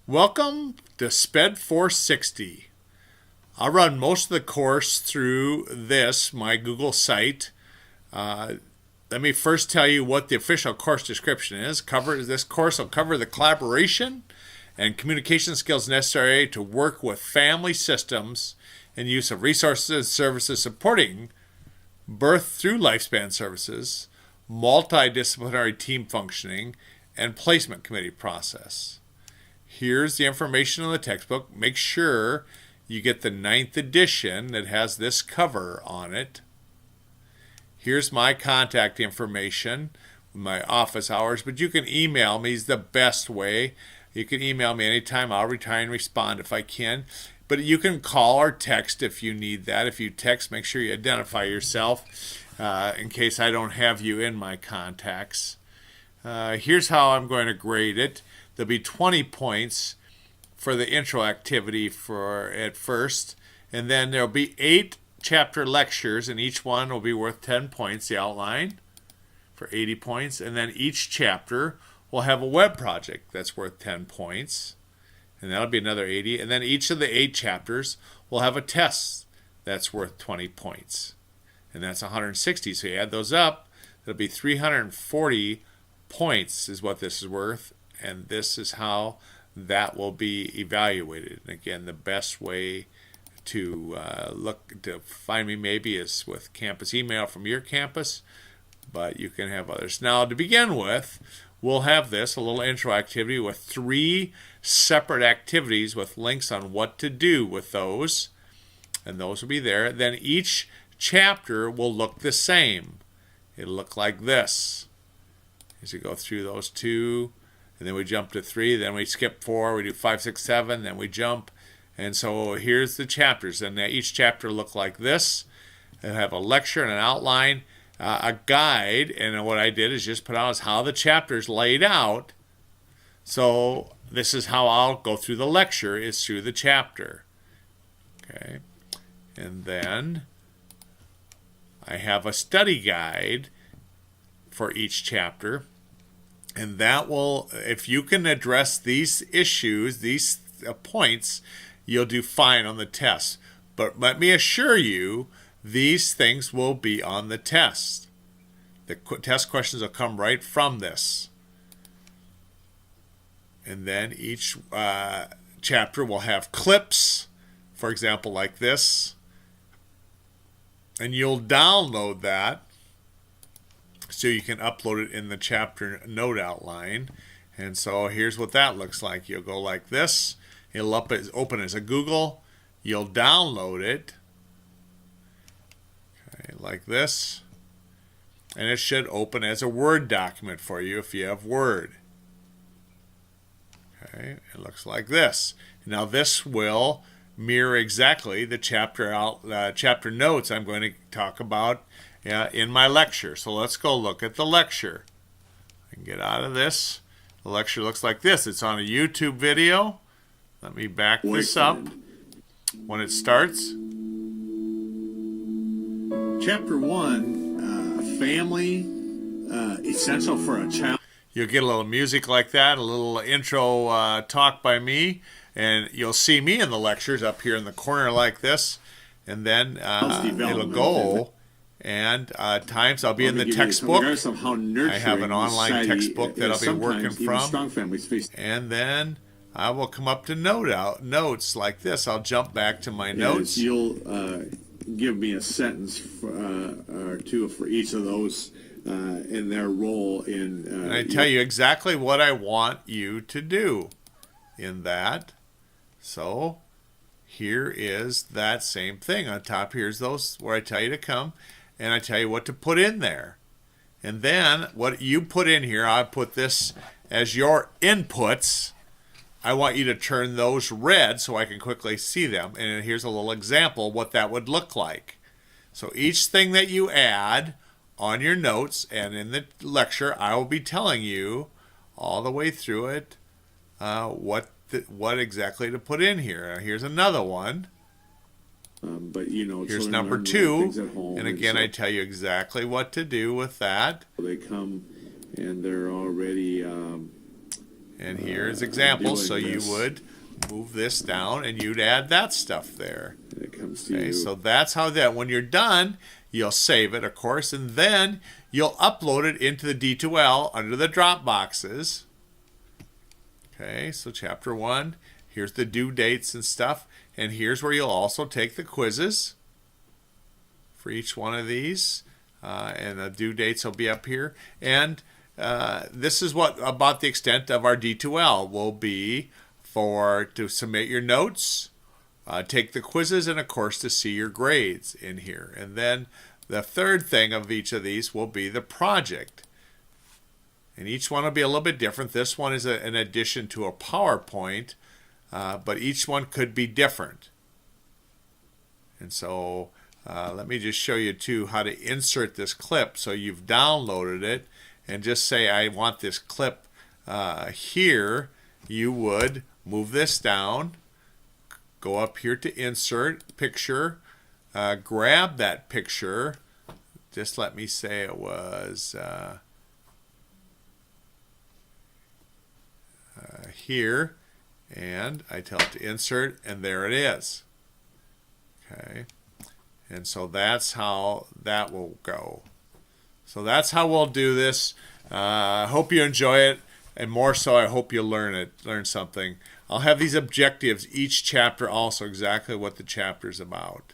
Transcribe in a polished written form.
Welcome to SPED 460. I'll run most of the course through this, my Google site. Let me first tell you what the official course description is. This course will cover the collaboration and communication skills necessary to work with family systems and use of resources and services supporting birth through lifespan services, multidisciplinary team functioning, and placement committee process. Here's the information in the textbook. Make sure you get the 9th edition that has this cover on it. Here's my contact information, my office hours, but you can email me is the best way. You can email me anytime. I'll try and respond if I can. But you can call or text if you need that. If you text, make sure you identify yourself in case I don't have you in my contacts. Here's how I'm going to grade it. There'll be 20 points for the intro activity at first, and then there'll be 8 chapter lectures, and each one will be worth 10 points, the outline for 80 points, and then each chapter will have a web project that's worth 10 points, and that'll be another 80, and then each of the 8 chapters will have a test that's worth 20 points, and that's 160, so you add those up, it'll be 340 points is what this is worth, and this is how that will be evaluated. And again, the best way to find me maybe is with campus email from your campus, but you can have others. Now, to begin with, we'll have a little intro activity with 3 separate activities with links on what to do with those, and those will be there. Then each chapter will look the same. It'll look like this as you go through those 2. And then we jump to 3, then we skip 4, we do 5, 6, 7, then we jump. And so here's the chapters. And each chapter look like this. It'll have a lecture and an outline, a guide. And what I did is just put out is how the chapter's laid out. So this is how I'll go through the lecture, is through the chapter. Okay. And then I have a study guide for each chapter. And that will, if you can address these issues, these points, you'll do fine on the test. But let me assure you, these things will be on the test. The test questions will come right from this. And then each chapter will have clips, for example, like this. And you'll download that, so you can upload it in the chapter note outline. And so here's what that looks like. You'll go like this. It'll open as a Google. You'll download it, okay, like this. And it should open as a Word document for you if you have Word. Okay, it looks like this. Now this will mirror exactly the chapter notes I'm going to talk about in my lecture. So let's go look at the lecture. I can get out of this. The lecture looks like this. It's on a YouTube video. Let me back this up. When it starts, Chapter 1, Family, Essential for a Child. You'll get a little music like that, a little intro talk by me, and you'll see me in the lectures up here in the corner like this, and then it'll go. And times I'll be in the textbook. I have an online textbook that I'll be working from. And then I will come up to notes like this. I'll jump back to my notes. You'll give me a sentence or 2 for each of those in their role in. And I tell you exactly what I want you to do in that. So here is that same thing. On top, here's those where I tell you to come. And I tell you what to put in there. And then what you put in here, I put this as your inputs. I want you to turn those red so I can quickly see them. And here's a little example of what that would look like. So each thing that you add on your notes and in the lecture, I will be telling you all the way through it what exactly to put in here. Here's another one. But you know, here's number 2, and again, I tell you exactly what to do with that. They come and they're already And here's examples. So you this. would move this down and you'd add that stuff there. And it comes to Okay, you. so that's how that, when you're done, you'll save it, of course, and then you'll upload it into the D2L under the drop boxes. Okay, so chapter 1, here's the due dates and stuff, and here's where you'll also take the quizzes for each one of these, and the due dates will be up here. And this is what about the extent of our D2L will be to submit your notes, take the quizzes, and of course to see your grades in here. And then the third thing of each of these will be the project. And each one will be a little bit different. This one is an addition to a PowerPoint, but each one could be different. And so let me just show you too how to insert this clip. So you've downloaded it, and just say I want this clip here. You would move this down, go up here to insert picture, grab that picture. Just let me say it was here, and I tell it to insert, and there it is. Okay, and so that's how that will go. So that's how we'll do this. I hope you enjoy it, and more so, I hope you learn something. I'll have these objectives each chapter also, exactly what the chapter's about.